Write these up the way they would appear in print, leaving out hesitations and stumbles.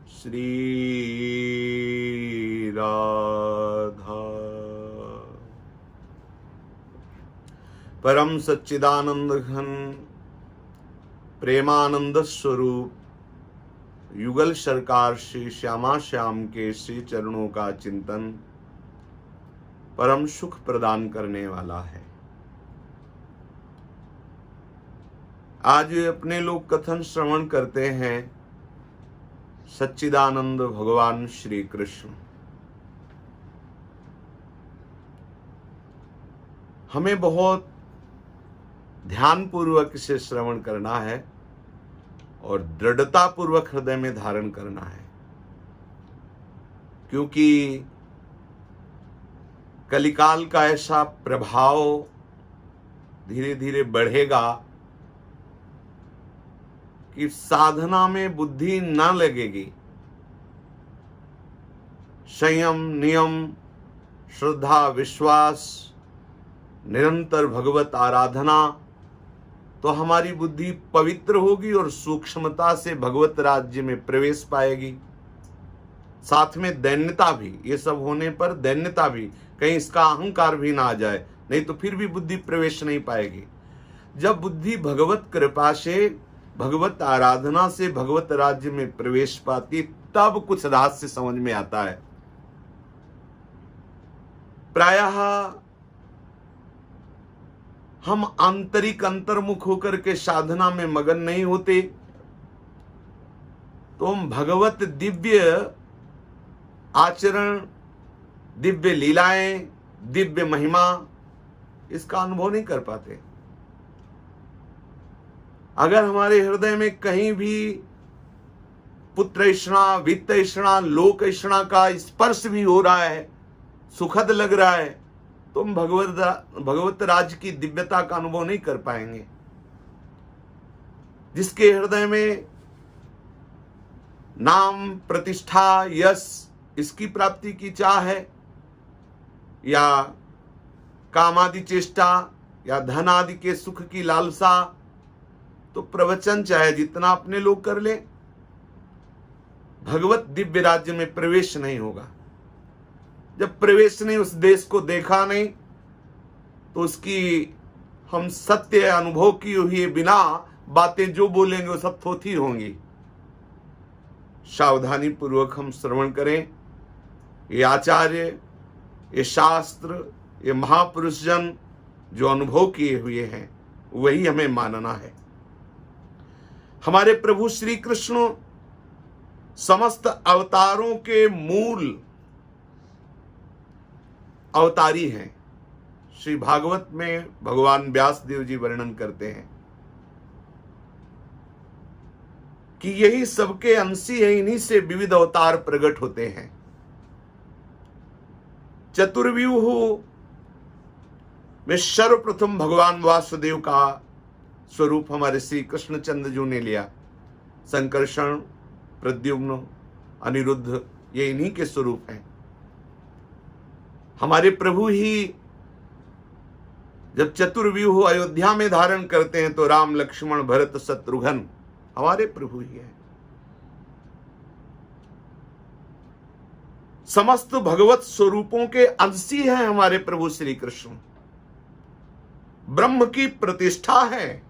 श्री राधा। परम सच्चिदानंद घन प्रेमानंद स्वरूप युगल सरकार श्री श्यामा श्याम के श्री चरणों का चिंतन परम सुख प्रदान करने वाला है। आज अपने लोग कथन श्रवण करते हैं सच्चिदानंद भगवान श्री कृष्ण। हमें बहुत ध्यान पूर्वक इसे श्रवण करना है और दृढ़ता पूर्वक हृदय में धारण करना है, क्योंकि कलिकाल का ऐसा प्रभाव धीरे धीरे बढ़ेगा कि साधना में बुद्धि न लगेगी। संयम, नियम, श्रद्धा, विश्वास, निरंतर भगवत आराधना तो हमारी बुद्धि पवित्र होगी और सूक्ष्मता से भगवत राज्य में प्रवेश पाएगी। साथ में दैन्यता भी, ये सब होने पर दैन्यता भी, कहीं इसका अहंकार भी ना आ जाए, नहीं तो फिर भी बुद्धि प्रवेश नहीं पाएगी। जब बुद्धि भगवत कृपा से, भगवत आराधना से भगवत राज्य में प्रवेश पाती, तब कुछ रहस्य समझ में आता है। प्रायः हम आंतरिक अंतर्मुख होकर के साधना में मगन नहीं होते, तो हम भगवत दिव्य आचरण, दिव्य लीलाएं, दिव्य महिमा, इसका अनुभव नहीं कर पाते। अगर हमारे हृदय में कहीं भी पुत्र ऐषणा, वित्त ऐषणा, लोक ऐषणा का स्पर्श भी हो रहा है, सुखद लग रहा है, तो हम भगवत राज की दिव्यता का अनुभव नहीं कर पाएंगे। जिसके हृदय में नाम, प्रतिष्ठा, यश, इसकी प्राप्ति की चाह है, या कामादि चेष्टा, या धन आदि के सुख की लालसा, तो प्रवचन चाहे जितना अपने लोग कर ले, भगवत दिव्य राज्य में प्रवेश नहीं होगा। जब प्रवेश नहीं, उस देश को देखा नहीं, तो उसकी हम सत्य अनुभव किए हुए बिना बातें जो बोलेंगे वो सब थोथी होंगी। सावधानी पूर्वक हम श्रवण करें। ये आचार्य, ये शास्त्र, ये महापुरुष जन जो अनुभव किए हुए हैं, वही हमें मानना है। हमारे प्रभु श्री कृष्ण समस्त अवतारों के मूल अवतारी हैं। श्री भागवत में भगवान व्यास देव जी वर्णन करते हैं कि यही सबके अंशी है, इन्हीं से विविध अवतार प्रकट होते हैं। चतुर्व्यूह में सर्वप्रथम भगवान वासुदेव का स्वरूप हमारे श्री कृष्ण चंद्र जी ने लिया। संकर्षण, प्रद्युम्न, अनिरुद्ध, ये इन्हीं के स्वरूप हैं। हमारे प्रभु ही जब चतुर्व्यूह अयोध्या में धारण करते हैं, तो राम, लक्ष्मण, भरत, शत्रुघ्न हमारे प्रभु ही हैं। समस्त भगवत स्वरूपों के अंशी हैं हमारे प्रभु श्री कृष्ण। ब्रह्म की प्रतिष्ठा है,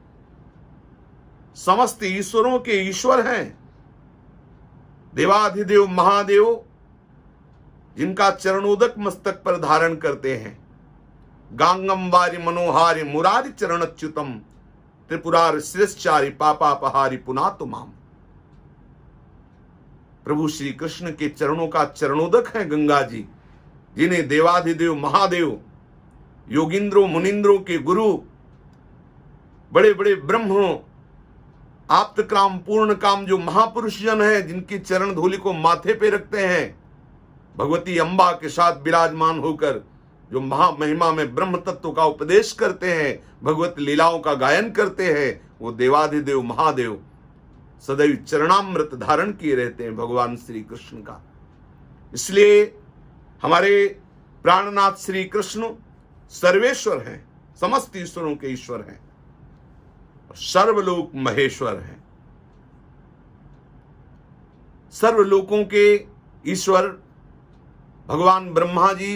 समस्त ईश्वरों के ईश्वर हैं। देवाधिदेव महादेव जिनका चरणोदक मस्तक पर धारण करते हैं। गांगम वारि मनोहारि मुरारि चरणच्युतम त्रिपुरार श्रेष्ठारि पापापहारि पुनातु माम। प्रभु श्री कृष्ण के चरणों का चरणोदक है गंगा जी, जिन्हें देवाधिदेव महादेव, योगिंद्रों मुनिंद्रों के गुरु, बड़े बड़े ब्रह्म, आप्त काम, पूर्ण काम जो महापुरुष जन हैं, जिनकी चरण धूलि को माथे पे रखते हैं, भगवती अंबा के साथ विराजमान होकर जो महामहिमा में ब्रह्म तत्व का उपदेश करते हैं, भगवत लीलाओं का गायन करते हैं, वो देवाधिदेव महादेव सदैव चरणामृत धारण किए रहते हैं भगवान श्री कृष्ण का। इसलिए हमारे प्राणनाथ श्री कृष्ण सर्वेश्वर हैं, समस्त ईश्वरों के ईश्वर हैं, सर्वलोक महेश्वर हैं। सर्वलोकों के ईश्वर भगवान ब्रह्मा जी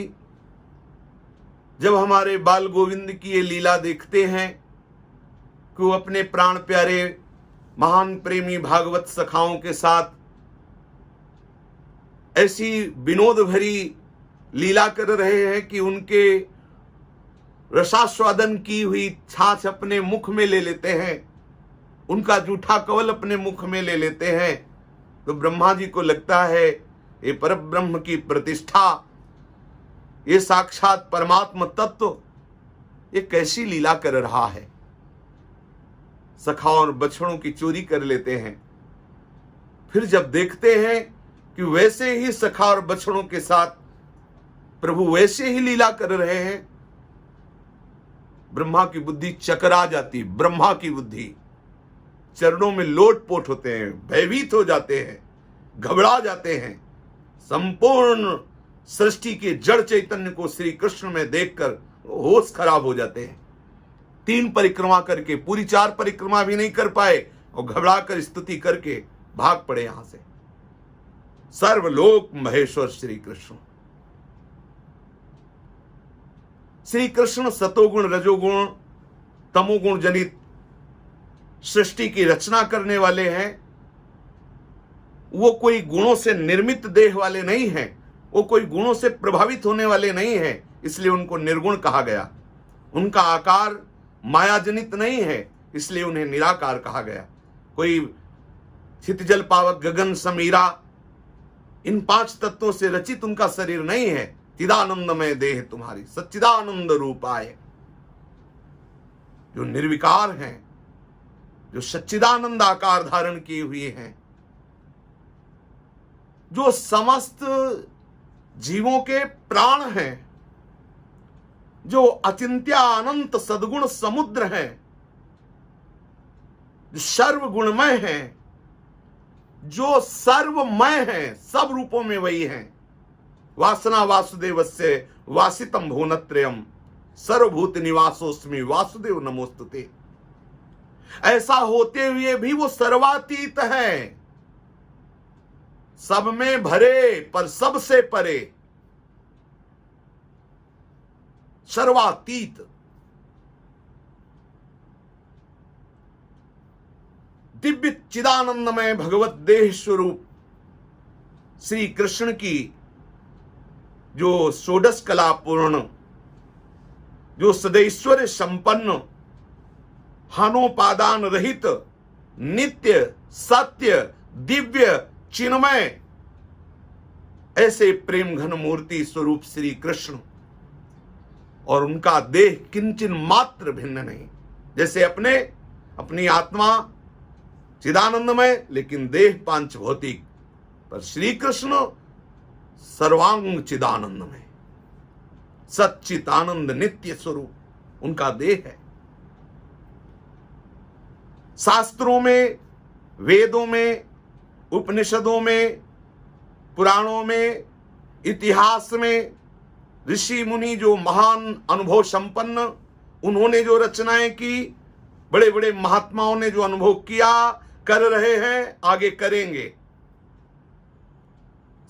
जब हमारे बाल गोविंद की ये लीला देखते हैं कि वो अपने प्राण प्यारे महान प्रेमी भागवत सखाओं के साथ ऐसी विनोद भरी लीला कर रहे हैं कि उनके रसास्वादन की हुई छाछ अपने मुख में ले लेते हैं, उनका जूठा कवल अपने मुख में ले लेते हैं, तो ब्रह्मा जी को लगता है ये परब्रह्म की प्रतिष्ठा, ये साक्षात परमात्म तत्व ये कैसी लीला कर रहा है। सखा और बछड़ों की चोरी कर लेते हैं। फिर जब देखते हैं कि वैसे ही सखा और बछड़ों के साथ प्रभु वैसे ही लीला कर रहे हैं, ब्रह्मा की बुद्धि चकरा जाती, ब्रह्मा की बुद्धि चरणों में लोटपोट होते हैं, भयभीत हो जाते हैं, घबरा जाते हैं। संपूर्ण सृष्टि के जड़ चैतन्य को श्री कृष्ण में देखकर होश खराब हो जाते हैं। 3 परिक्रमा करके पूरी 4 परिक्रमा भी नहीं कर पाए और घबरा कर स्तुति करके भाग पड़े यहां से। सर्वलोक महेश्वर श्री कृष्ण। श्री कृष्ण सतोगुण रजोगुण तमोगुण जनित सृष्टि की रचना करने वाले हैं। वो कोई गुणों से निर्मित देह वाले नहीं हैं, वो कोई गुणों से प्रभावित होने वाले नहीं हैं, इसलिए उनको निर्गुण कहा गया। उनका आकार मायाजनित नहीं है, इसलिए उन्हें निराकार कहा गया। कोई क्षितिजल पावक गगन समीरा इन 5 तत्वों से रचित उनका शरीर नहीं है। चिदानंदमय देह तुम्हारी सच्चिदानंद रूपाय, जो निर्विकार हैं, जो सच्चिदानंद आकार धारण किए हुए हैं, जो समस्त जीवों के प्राण हैं, जो अचिंत्य अनंत सद्गुण समुद्र है, जो सर्वगुणमय है, जो सर्वमय है, सब रूपों में वही है। वासना वासुदेवस्य वासितम भुवनत्रयम् सर्वभूत निवासोस्मि वासुदेव नमोस्तुते। ऐसा होते हुए भी वो सर्वातीत है, सब में भरे पर सबसे परे, सर्वातीत। दिव्य चिदानंदमय भगवत देह स्वरूप श्री कृष्ण की जो षोडश कला पूर्ण, जो सदैश्वर्य संपन्न, हानोपादान रहित, नित्य सत्य दिव्य चिन्मय, ऐसे प्रेम घन मूर्ति स्वरूप श्री कृष्ण, और उनका देह किंचन मात्र भिन्न नहीं। जैसे अपनी आत्मा चिदानंदमय लेकिन देह पांच भौतिक, पर श्री कृष्ण सर्वांग चिदानंदमय, सच्चित आनंद नित्य स्वरूप उनका देह है। शास्त्रों में, वेदों में, उपनिषदों में, पुराणों में, इतिहास में ऋषि मुनि जो महान अनुभव संपन्न, उन्होंने जो रचनाएं की, बड़े बड़े महात्माओं ने जो अनुभव किया, कर रहे हैं, आगे करेंगे,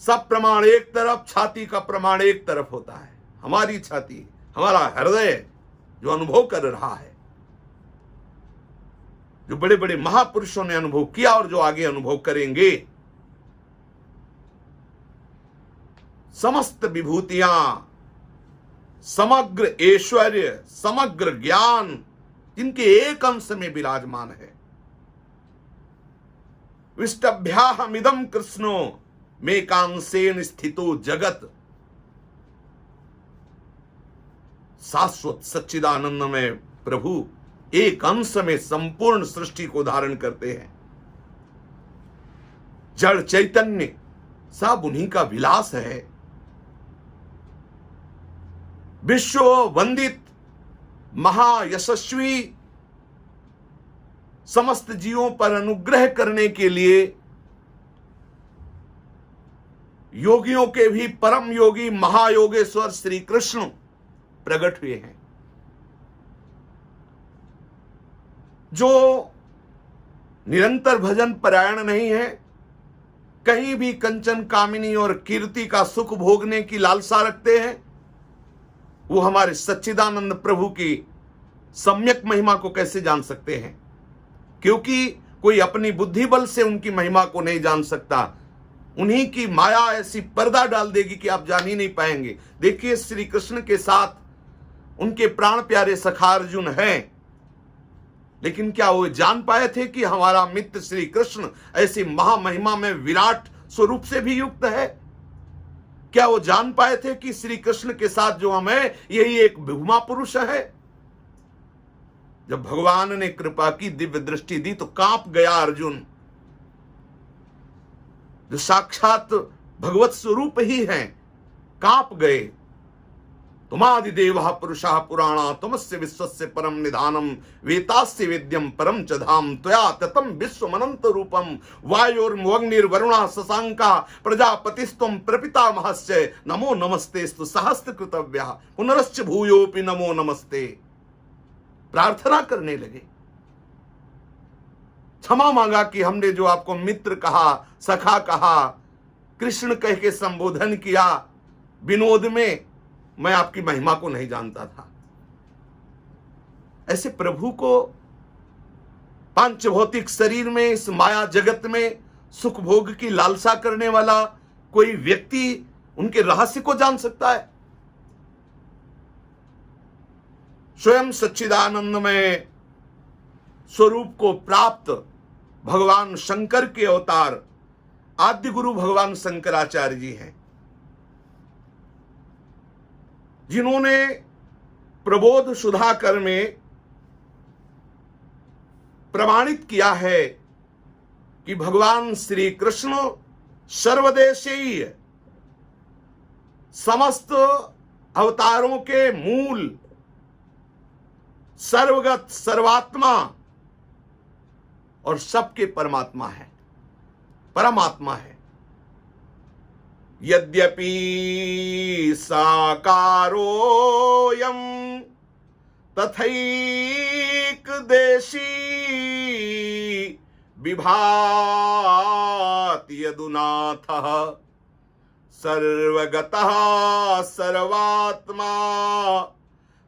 सब प्रमाण एक तरफ, छाती का प्रमाण एक तरफ होता है। हमारी छाती, हमारा हृदय जो अनुभव कर रहा है, जो बड़े बड़े महापुरुषों ने अनुभव किया और जो आगे अनुभव करेंगे, समस्त विभूतियां, समग्र ऐश्वर्य, समग्र ज्ञान जिनके एक अंश में विराजमान है। विष्टभ्याहमिदं कृष्णो मेकांशेन स्थितो जगत। शाश्वत सच्चिदानंदमय प्रभु एक अंश में संपूर्ण सृष्टि को धारण करते हैं। जड़ चैतन्य सब उन्हीं का विलास है। विश्व वंदित महायशस्वी, समस्त जीवों पर अनुग्रह करने के लिए योगियों के भी परम योगी महायोगेश्वर श्री कृष्ण प्रकट हुए हैं, जो निरंतर भजन परायण नहीं है, कहीं भी कंचन कामिनी और कीर्ति का सुख भोगने की लालसा रखते हैं, वो हमारे सच्चिदानंद प्रभु की सम्यक महिमा को कैसे जान सकते हैं? क्योंकि कोई अपनी बुद्धि बल से उनकी महिमा को नहीं जान सकता। उन्हीं की माया ऐसी पर्दा डाल देगी कि आप जान ही नहीं पाएंगे। देखिए, श्री कृष्ण के साथ उनके प्राण प्यारे सखा अर्जुन हैं, लेकिन क्या वो जान पाए थे कि हमारा मित्र श्री कृष्ण ऐसी महामहिमा में विराट स्वरूप से भी युक्त है? क्या वो जान पाए थे कि श्री कृष्ण के साथ जो हम हैं यही एक भूमा पुरुष है? जब भगवान ने कृपा की, दिव्य दृष्टि दी, तो कांप गया अर्जुन, जो साक्षात भगवत स्वरूप ही हैं, कांप गए। तुमादिदेवः पुरुषः पुराणा तुमस्य विश्वस्य परम निधानम वेतास्य वेद्यम परम च धाम त्वया ततम विश्वमनंत रूपम वायोर्मवग्निर्वरुणः शशांका प्रजापतिस्त्वं प्रपितामहस्य नमो नमस्तेस्तु सहस्त्रकृतव्यः पुनरश्च भूयोपि नमो नमस्ते। प्रार्थना करने लगे, क्षमा मांगा कि हमने जो आपको मित्र कहा, सखा कहा, कृष्ण कह के संबोधन किया, विनोद में मैं आपकी महिमा को नहीं जानता था। ऐसे प्रभु को पांच भौतिक शरीर में, इस माया जगत में सुख भोग की लालसा करने वाला कोई व्यक्ति उनके रहस्य को जान सकता है? स्वयं सच्चिदानंदमय स्वरूप को प्राप्त भगवान शंकर के अवतार आद्य गुरु भगवान शंकराचार्य जी हैं, जिन्होंने प्रबोध सुधाकर में प्रमाणित किया है कि भगवान श्री कृष्ण सर्वदेशीय, समस्त अवतारों के मूल, सर्वगत, सर्वात्मा और सबके परमात्मा है, परमात्मा है। यद्यपि साकारोऽयं तथैक देशी विभाति यदुनाथः सर्वगतः सर्वात्मा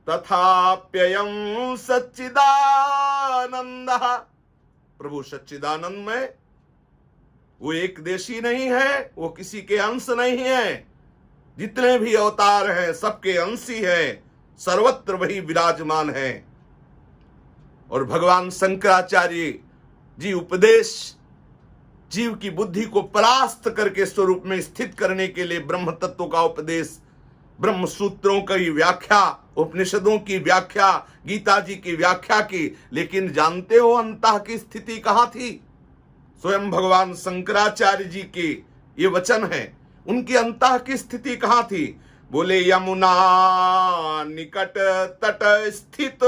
तथाप्ययं सच्चिदानंदः। प्रभु सच्चिदानंद में वो एक देशी नहीं है, वो किसी के अंश नहीं है। जितने भी अवतार हैं सबके अंशी हैं, सर्वत्र वही विराजमान है। और भगवान शंकराचार्य जी उपदेश जीव की बुद्धि को परास्त करके स्वरूप में स्थित करने के लिए ब्रह्म तत्व का उपदेश, ब्रह्म सूत्रों की व्याख्या, उपनिषदों की व्याख्या, गीता जी की व्याख्या की। लेकिन जानते हो अंतः की स्थिति कहां थी? स्वयं भगवान शंकराचार्य जी के ये वचन है, उनकी अंतः की स्थिति कहां थी? बोले, यमुना निकट तट स्थित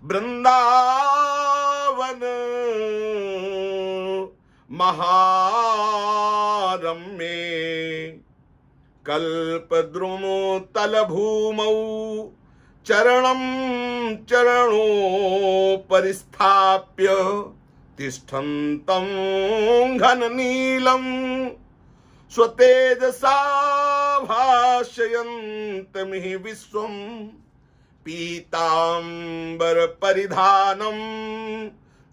वृंदावन महारम्ये कल्पद्रुमो तलभूमौ चरणं चरणो परिस्थाप्य तिष्ठन्तं घननीलं स्वतेजसा भाषयन्तमिह विश्वं पीताम्बर परिधानं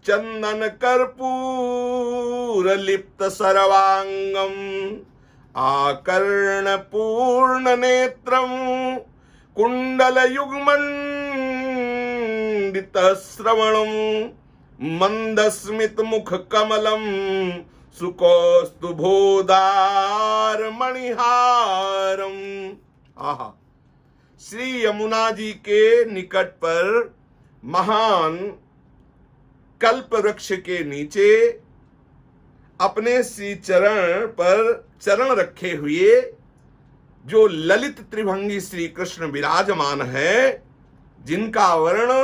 चंदन कर्पूर लिप्त सर्वांगम आकर्ण पूर्ण नेत्रम कुंडल युग्मंडित श्रवणम मंदस्मित मुख कमलम सुकौस्तुभोदार मणिहारम। आहा, श्री यमुना जी के निकट पर महान कल्प वृक्ष के नीचे अपने श्री चरण पर चरण रखे हुए जो ललित त्रिभंगी श्री कृष्ण विराजमान है, जिनका वर्ण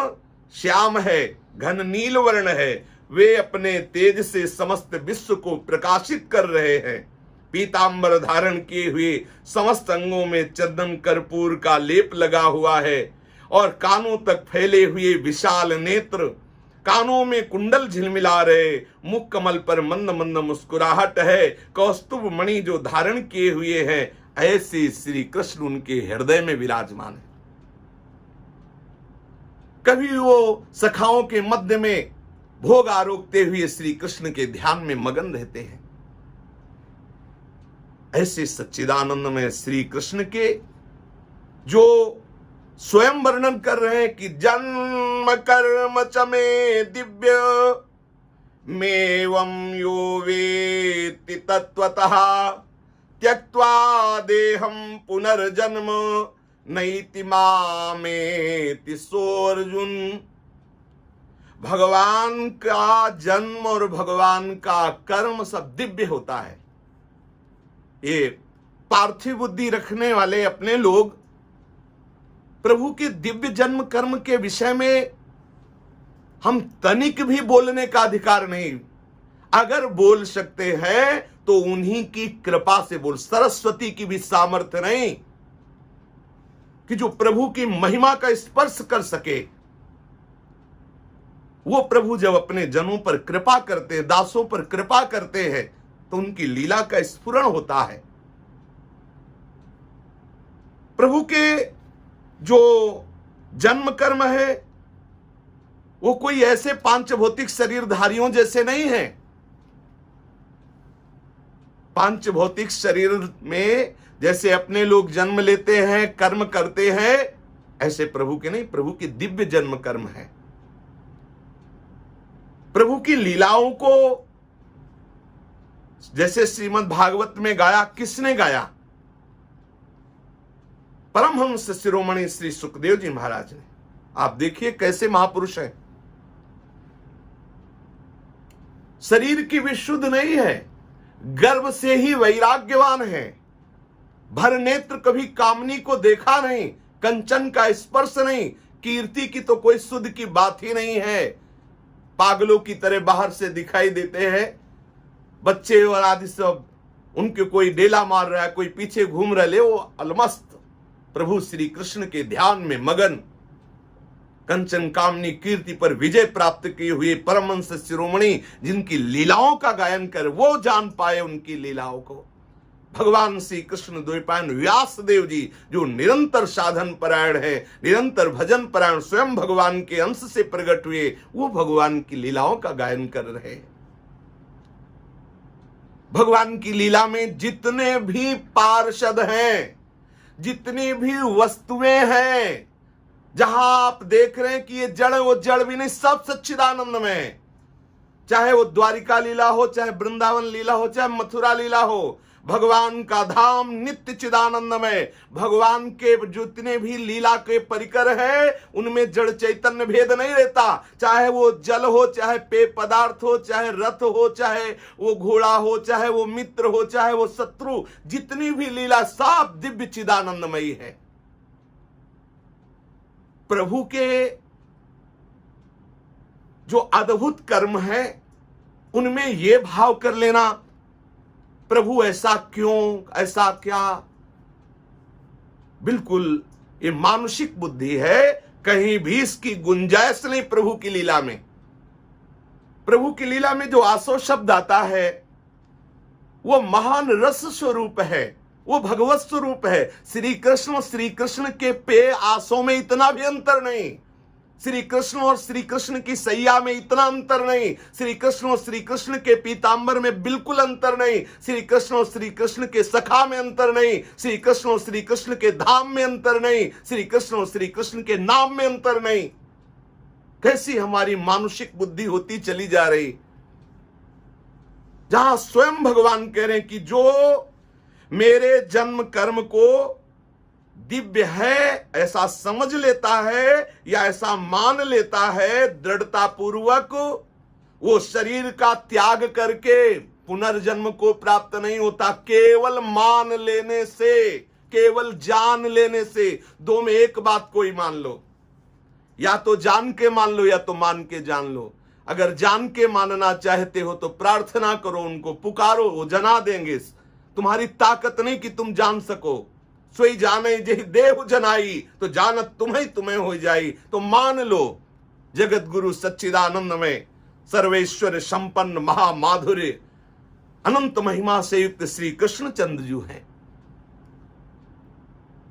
श्याम है, घन नील वर्ण है, वे अपने तेज से समस्त विश्व को प्रकाशित कर रहे हैं। पीतांबर धारण किए हुए, समस्त अंगों में चंदन कर्पूर का लेप लगा हुआ है और कानों तक फैले हुए विशाल नेत्र, कानों में कुंडल झिलमिला रहे, मुख कमल पर मंद मंद मुस्कुराहट है, कौस्तुभ मणि जो धारण किए हुए हैं, ऐसे श्री कृष्ण उनके हृदय में विराजमान है। कभी वो सखाओं के मध्य में भोग आरोगते हुए श्री कृष्ण के ध्यान में मगन रहते हैं। ऐसे सच्चिदानंद में श्री कृष्ण के जो स्वयं वर्णन कर रहे हैं कि जन्म कर्म च मे दिव्य मेवं यो वेत्ति तत्वतः त्यक्त्वा देहं पुनर्जन्म नैति मामेति सोऽर्जुन। भगवान का जन्म और भगवान का कर्म सब दिव्य होता है। ये पार्थिव बुद्धि रखने वाले अपने लोग प्रभु के दिव्य जन्म कर्म के विषय में हम तनिक भी बोलने का अधिकार नहीं। अगर बोल सकते हैं तो उन्हीं की कृपा से बोल। सरस्वती की भी सामर्थ्य नहीं कि जो प्रभु की महिमा का स्पर्श कर सके। वो प्रभु जब अपने जनों पर कृपा करते हैं, दासों पर कृपा करते हैं, तो उनकी लीला का स्फुरण होता है। प्रभु के जो जन्म कर्म है वो कोई ऐसे पांच भौतिक शरीरधारियों जैसे नहीं है। पांच भौतिक शरीर में जैसे अपने लोग जन्म लेते हैं, कर्म करते हैं, ऐसे प्रभु के नहीं। प्रभु के दिव्य जन्म कर्म है। प्रभु की लीलाओं को जैसे श्रीमद् भागवत में गाया, किसने गाया? परमहंस शिरोमणि श्री सुखदेव जी महाराज ने। आप देखिए कैसे महापुरुष हैं। शरीर की विशुद्ध नहीं है, गर्भ से ही वैराग्यवान है। भर नेत्र कभी कामनी को देखा नहीं, कंचन का स्पर्श नहीं, कीर्ति की तो कोई सुध की बात ही नहीं है। पागलों की तरह बाहर से दिखाई देते हैं। बच्चे और आदि सब उनके, कोई डेला मार रहा है, कोई पीछे घूम रहे, वो अलमस्त प्रभु श्री कृष्ण के ध्यान में मगन, कंचन कामनी कीर्ति पर विजय प्राप्त किए हुए परमहंस शिरोमणि जिनकी लीलाओं का गायन कर वो जान पाए उनकी लीलाओं को। भगवान श्री कृष्ण द्वैपायन व्यासदेव जी जो निरंतर साधन परायण है, निरंतर भजन परायण, स्वयं भगवान के अंश से प्रकट हुए, वो भगवान की लीलाओं का गायन कर रहे हैं। भगवान की लीला में जितने भी पार्षद हैं, जितनी भी वस्तुएं हैं, जहां आप देख रहे हैं कि ये जड़, वो जड़ भी नहीं, सब सच्चिदानंद में। चाहे वो द्वारिका लीला हो, चाहे वृंदावन लीला हो, चाहे मथुरा लीला हो, भगवान का धाम नित्य चिदानंद में। भगवान के जितने भी लीला के परिकर है उनमें जड़ चैतन्य भेद नहीं रहता। चाहे वो जल हो, चाहे पेय पदार्थ हो, चाहे रथ हो, चाहे वो घोड़ा हो, चाहे वो मित्र हो, चाहे वो शत्रु, जितनी भी लीला सब दिव्य चिदानंदमयी है। प्रभु के जो अद्भुत कर्म है उनमें ये भाव कर लेना, प्रभु ऐसा क्यों, ऐसा क्या, बिल्कुल ये मानसिक बुद्धि है। कहीं भी इसकी गुंजाइश नहीं प्रभु की लीला में। प्रभु की लीला में जो आसो शब्द आता है वो महान रस स्वरूप है, वो भगवत स्वरूप है। श्री कृष्ण के पेय आसों में इतना भी अंतर नहीं, श्री कृष्ण और श्री कृष्ण की सैया में इतना अंतर नहीं, श्री कृष्ण और श्री कृष्ण के पीतांबर में बिल्कुल अंतर नहीं, श्री कृष्ण और श्री कृष्ण के सखा में अंतर नहीं, श्री कृष्ण और श्री कृष्ण के धाम में अंतर नहीं, श्री कृष्ण और श्री कृष्ण के नाम में अंतर नहीं। कैसी हमारी मानुषिक बुद्धि होती चली जा रही, जहां स्वयं भगवान कह रहे हैं कि जो मेरे जन्म कर्म को दिव्य है ऐसा समझ लेता है या ऐसा मान लेता है, दृढ़ता पूर्वक वो शरीर का त्याग करके पुनर्जन्म को प्राप्त नहीं होता। केवल मान लेने से, केवल जान लेने से, दो में एक बात कोई मान लो, या तो जान के मान लो या तो मान के जान लो। अगर जान के मानना चाहते हो तो प्रार्थना करो, उनको पुकारो, वो जना देंगे। तुम्हारी ताकत नहीं कि तुम जान सको। सोई जाने जे देव जनाई, तो जानत तुम्हें हो जाई। तो मान लो, जगत गुरु सच्चिदानंद में सर्वेश्वर संपन्न महामाधुर्य अनंत महिमा से युक्त श्री कृष्णचंद्र जी हैं।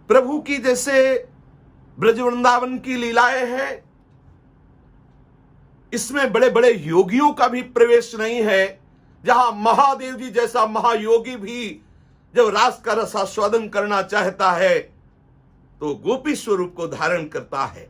प्रभु की जैसे ब्रज वृंदावन की लीलाएं हैं, इसमें बड़े बड़े योगियों का भी प्रवेश नहीं है। जहां महादेव जी जैसा महायोगी भी जब रास का रसास्वादन करना चाहता है तो गोपी स्वरूप को धारण करता है।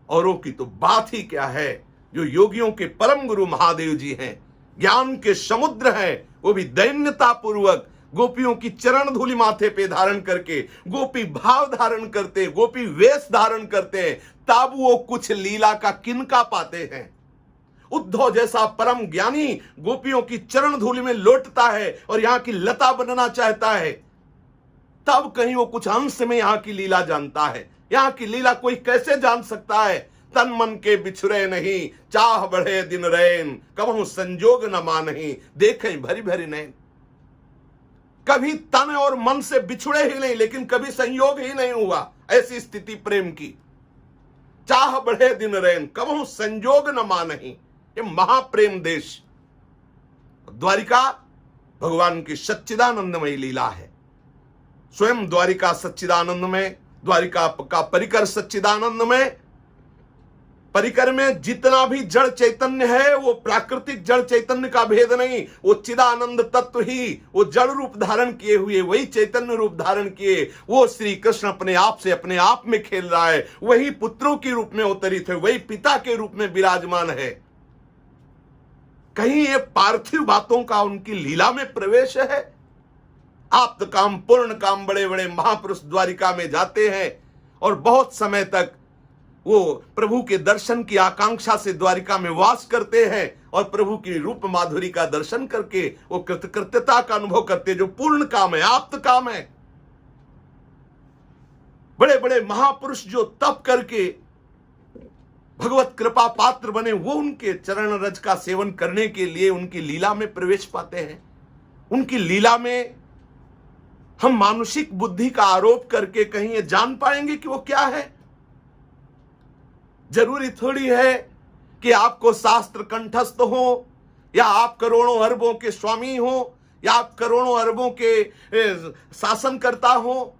औरों की तो बात ही क्या है, जो योगियों के परम गुरु महादेव जी हैं, ज्ञान के समुद्र हैं, वो भी दैन्यता पूर्वक गोपियों की चरण धूलि माथे पे धारण करके गोपी भाव धारण करते, गोपी वेश धारण करते हैं, तब वो कुछ लीला का किनका पाते हैं। उद्धव जैसा परम ज्ञानी गोपियों की चरण धूलि में लौटता है और यहां की लता बनना चाहता है, तब कहीं वो कुछ अंश में यहां की लीला जानता है। यहां की लीला कोई कैसे जान सकता है? तन मन के बिछुरे नहीं, चाह बढ़े दिन रैन, कबहू संजोग न मानही, देखें भरी भरी नैन। कभी तन और मन से बिछुड़े ही नहीं, लेकिन कभी संयोग ही नहीं हुआ। ऐसी स्थिति प्रेम की। चाह बढ़े दिन रैन, कबहू संजोग न मानही, ये महाप्रेम देश द्वारिका भगवान की सच्चिदानंदमय लीला है। स्वयं द्वारिका सच्चिदानंद में, द्वारिका का परिकर सच्चिदानंद में, परिकर में जितना भी जड़ चैतन्य है वो प्राकृतिक जड़ चैतन्य का भेद नहीं, वो चिदानंद तत्व ही, वो जड़ रूप धारण किए हुए, वही चैतन्य रूप धारण किए, वो श्री कृष्ण अपने आप से अपने आप में खेल रहा है, वही पुत्रों के रूप में अवतरित है, वही पिता के रूप में विराजमान है। कहीं ये पार्थिव बातों का उनकी लीला में प्रवेश है? आप्त काम पूर्ण काम बड़े बड़े महापुरुष द्वारिका में जाते हैं और बहुत समय तक वो प्रभु के दर्शन की आकांक्षा से द्वारिका में वास करते हैं और प्रभु की रूप माधुरी का दर्शन करके वो कृतकृत्यता का अनुभव करते, जो पूर्ण काम है, आप्त काम है। बड़े बड़े महापुरुष जो तप करके भगवत कृपा पात्र बने, वो उनके चरण रज का सेवन करने के लिए उनकी लीला में प्रवेश पाते हैं। उनकी लीला में हम मानुषिक बुद्धि का आरोप करके कहीं ये जान पाएंगे कि वो क्या है? जरूरी थोड़ी है कि आपको शास्त्र कंठस्थ हो, या आप करोड़ों अरबों के स्वामी हो, या आप करोड़ों अरबों के शासनकर्ता हो,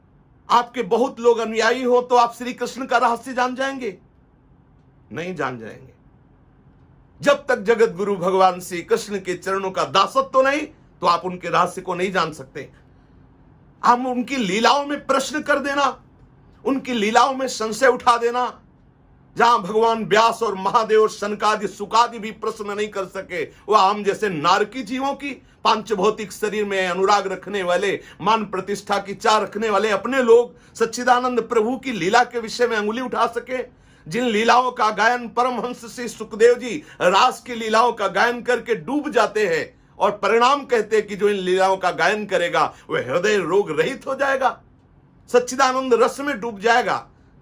आपके बहुत लोग अनुयायी हो तो आप श्री कृष्ण का रहस्य जान जाएंगे? नहीं जान जाएंगे। जब तक जगत गुरु भगवान श्री कृष्ण के चरणों का दासत्व तो नहीं, तो आप उनके रहस्य को नहीं जान सकते। हम उनकी लीलाओं में प्रश्न कर देना, उनकी लीलाओं में संशय उठा देना, जहां भगवान व्यास और महादेव और सनकादि सुकादि भी प्रश्न नहीं कर सके, वह हम जैसे नारकी जीवों की पांच भौतिक शरीर में अनुराग रखने वाले, मान प्रतिष्ठा की चाह रखने वाले अपने लोग सच्चिदानंद प्रभु की लीला के विषय में अंगुली उठा सके? जिन लीलाओं का गायन परमहंस श्री सुखदेव जी रास की लीलाओं का गायन करके डूब जाते हैं और परिणाम कहते हैं कि जो इन लीलाओं का गायन करेगा वह हृदय रोग रहित हो जाएगा, सच्चिदानंद रस में डूब जाएगा।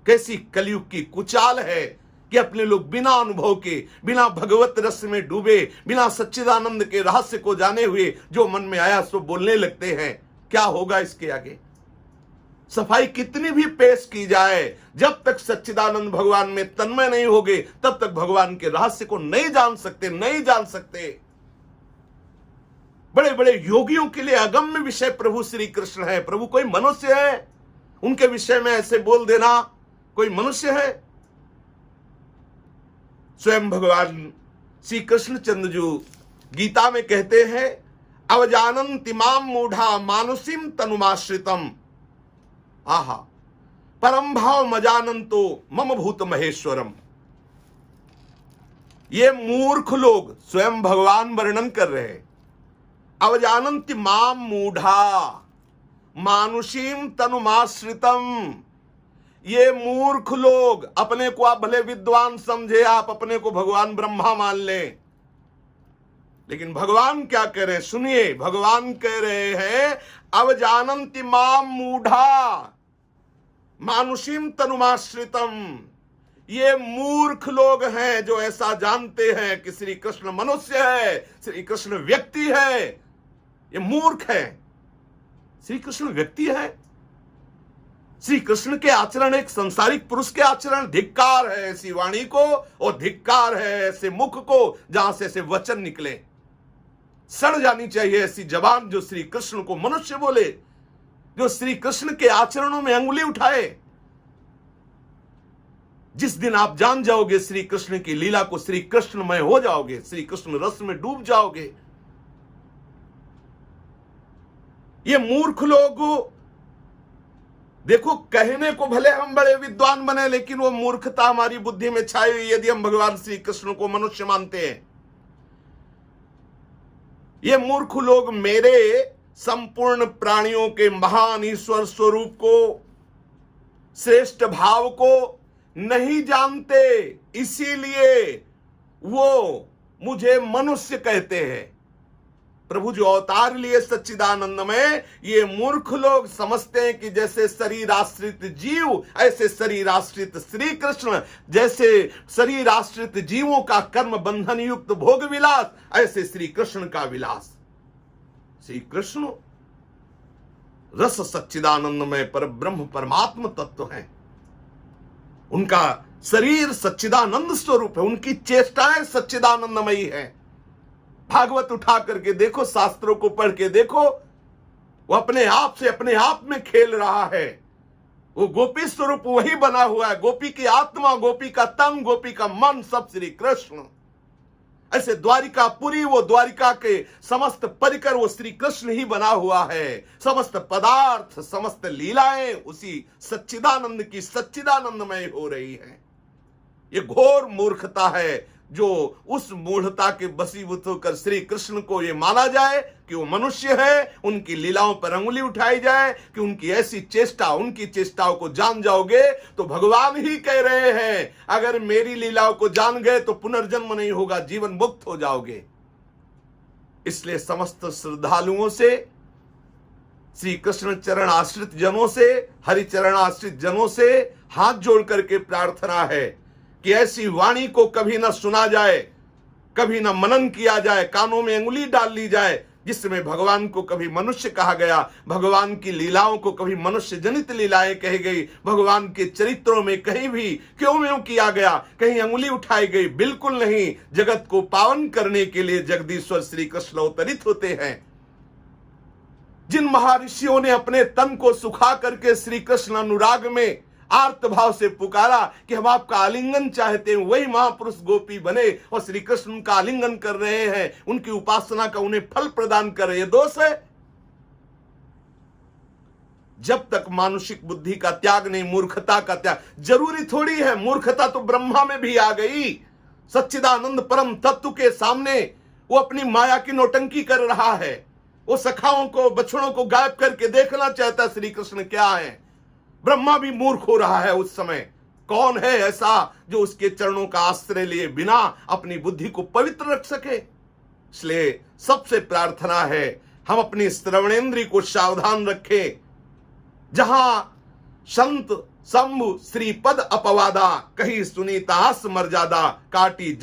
कैसी कलयुग की कुचाल है कि अपने लोग बिना अनुभव के, बिना भगवत रस में डूबे, बिना सच्चिदानंद के रहस्य को जाने हुए जो मन में आया सो बोलने लगते हैं। क्या होगा इसके आगे? सफाई कितनी भी पेश की जाए, जब तक सच्चिदानंद भगवान में तन्मय नहीं होगे तब तक भगवान के रहस्य को नहीं जान सकते, नहीं जान सकते। बड़े बड़े योगियों के लिए अगम्य विषय प्रभु श्री कृष्ण है। प्रभु कोई मनुष्य है? उनके विषय में ऐसे बोल देना कोई मनुष्य है? स्वयं भगवान श्री कृष्णचंद्र जी गीता में कहते हैं, अवजानन्ति माम मूढ़ा मानुषीम तनुमाश्रितम, आहा परम भाव मजानंतो मम भूत महेश्वरम। ये मूर्ख लोग, स्वयं भगवान वर्णन कर रहे हैं, अवजानन्ति माम मूढ़ा मानुषीम तनुमाश्रितम। ये मूर्ख लोग, अपने को आप भले विद्वान समझे, आप अपने को भगवान ब्रह्मा मान लें, लेकिन भगवान क्या कह रहे हैं? सुनिए, भगवान कह रहे हैं अवजानन्ति माम मूढ़ा मानुषीम तनुमाश्रितम। ये मूर्ख लोग हैं जो ऐसा जानते हैं कि श्री कृष्ण मनुष्य है, श्री कृष्ण व्यक्ति है। ये मूर्ख है। श्री कृष्ण व्यक्ति है? श्री कृष्ण के आचरण एक संसारिक पुरुष के आचरण, धिक्कार है ऐसी वाणी को और धिक्कार है ऐसे मुख को जहां से ऐसे वचन निकले। सड़ जानी चाहिए ऐसी जबान जो श्री कृष्ण को मनुष्य बोले, जो श्री कृष्ण के आचरणों में अंगुली उठाए। जिस दिन आप जान जाओगे श्री कृष्ण की लीला को, श्री कृष्णमय हो जाओगे, श्री कृष्ण रस में डूब जाओगे। ये मूर्ख लोग देखो, कहने को भले हम बड़े विद्वान बने, लेकिन वो मूर्खता हमारी बुद्धि में छाई हुई यदि हम भगवान श्री कृष्ण को मनुष्य मानते हैं। ये मूर्ख लोग मेरे संपूर्ण प्राणियों के महान ईश्वर स्वरूप को, श्रेष्ठ भाव को नहीं जानते, इसीलिए वो मुझे मनुष्य कहते हैं। प्रभु जो अवतार लिए सच्चिदानंद में, ये मूर्ख लोग समझते हैं कि जैसे शरीर आश्रित जीव ऐसे शरीर आश्रित श्री कृष्ण, जैसे शरीर आश्रित जीवों का कर्म बंधन युक्त भोग विलास ऐसे श्री कृष्ण का विलास। श्री कृष्ण रस सच्चिदानंद में पर ब्रह्म परमात्म तत्व है। उनका शरीर सच्चिदानंद स्वरूप है, उनकी चेष्टाएं सच्चिदानंदमयी है। भागवत उठा करके देखो, शास्त्रों को पढ़ के देखो, वो अपने आप से अपने आप में खेल रहा है। वो गोपी स्वरूप वही बना हुआ है। गोपी की आत्मा, गोपी का तन, गोपी का मन सब श्री कृष्ण। ऐसे द्वारिकापुरी, वो द्वारिका के समस्त परिकर वो श्री कृष्ण ही बना हुआ है। समस्त पदार्थ, समस्त लीलाएं उसी सच्चिदानंद की सच्चिदानंदमय हो रही है। ये घोर मूर्खता है जो उस मूढ़ता के बसीभूत होकर श्री कृष्ण को ये माना जाए कि वो मनुष्य है, उनकी लीलाओं पर अंगुली उठाई जाए कि उनकी ऐसी चेष्टा, उनकी चेष्टाओं को जान जाओगे तो भगवान ही कह रहे हैं, अगर मेरी लीलाओं को जान गए तो पुनर्जन्म नहीं होगा, जीवन मुक्त हो जाओगे। इसलिए समस्त श्रद्धालुओं से, श्री कृष्ण चरण आश्रित जनों से, हरि चरण आश्रित जनों से हाथ जोड़ करके प्रार्थना है कि ऐसी वाणी को कभी न सुना जाए, कभी न मनन किया जाए, कानों में अंगुली डाल ली जाए जिसमें भगवान को कभी मनुष्य कहा गया, भगवान की लीलाओं को कभी मनुष्य जनित लीलाएं कही गई, भगवान के चरित्रों में कहीं भी क्यों में किया गया, कहीं अंगुली उठाई गई, बिल्कुल नहीं। जगत को पावन करने के लिए जगदीश्वर श्री कृष्ण अवतरित होते हैं। जिन महर्षियों ने अपने तन को सुखा करके श्री कृष्ण अनुराग में आर्त भाव से पुकारा कि हम आपका आलिंगन चाहते हैं, वही महापुरुष गोपी बने और श्री कृष्ण उनका आलिंगन कर रहे हैं, उनकी उपासना का उन्हें फल प्रदान कर रहे हैं। दोष है? जब तक मानुषिक बुद्धि का त्याग नहीं, मूर्खता का त्याग। जरूरी थोड़ी है, मूर्खता तो ब्रह्मा में भी आ गई। सच्चिदानंद परम तत्व के सामने वो अपनी माया की नौटंकी कर रहा है। वो सखाओं को, बछड़ों को गायब करके देखना चाहता है श्री कृष्ण क्या है। ब्रह्मा भी मूर्ख हो रहा है उस समय। कौन है ऐसा जो उसके चरणों का आश्रय लिए बिना अपनी बुद्धि को पवित्र रख सके? इसलिए सबसे प्रार्थना है हम अपनी श्रवणेंद्रिय को सावधान रखें। जहां संत शंभु श्रीपद अपवादा, कही सुनीतास मर्यादा, काटी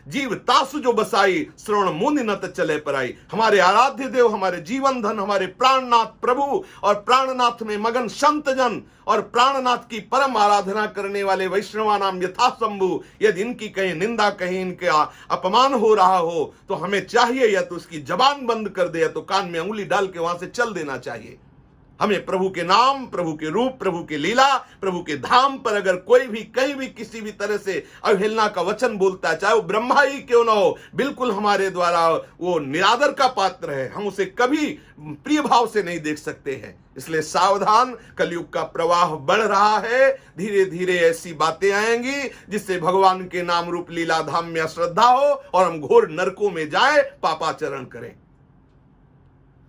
जीव तासु जो बसाई, श्रवण मुनि नत चले पराई। हमारे आराध्य देव, हमारे जीवन धन, हमारे प्राणनाथ प्रभु और प्राणनाथ में मगन संत जन और प्राणनाथ की परम आराधना करने वाले वैष्णवा नाम यथा शंभु, यदि इनकी कहीं निंदा, कहीं इनके अपमान हो रहा हो तो हमें चाहिए या तो उसकी जबान बंद कर दे या तो कान में उंगली डाल के वहां से चल देना चाहिए। हमें प्रभु के नाम, प्रभु के रूप, प्रभु के लीला, प्रभु के धाम पर अगर कोई भी कहीं भी किसी भी तरह से अवहेलना का वचन बोलता है, चाहे वो ब्रह्मा ही क्यों ना हो, बिल्कुल हमारे द्वारा वो निरादर का पात्र है। हम उसे कभी प्रिय भाव से नहीं देख सकते हैं। इसलिए सावधान, कलयुग का प्रवाह बढ़ रहा है। धीरे धीरे ऐसी बातें आएंगी जिससे भगवान के नाम रूप लीला धाम में अश्रद्धा हो और हम घोर नरकों में जाए, पापाचरण करें।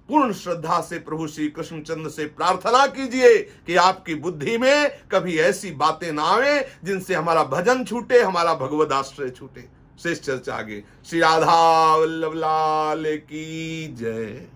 पूर्ण श्रद्धा से प्रभु श्री कृष्णचंद्र से प्रार्थना कीजिए कि आपकी बुद्धि में कभी ऐसी बातें ना आवे जिनसे हमारा भजन छूटे, हमारा भगवद आश्रय छूटे। शेष चर्चा आगे। श्री राधा वल्लभ लाल की जय।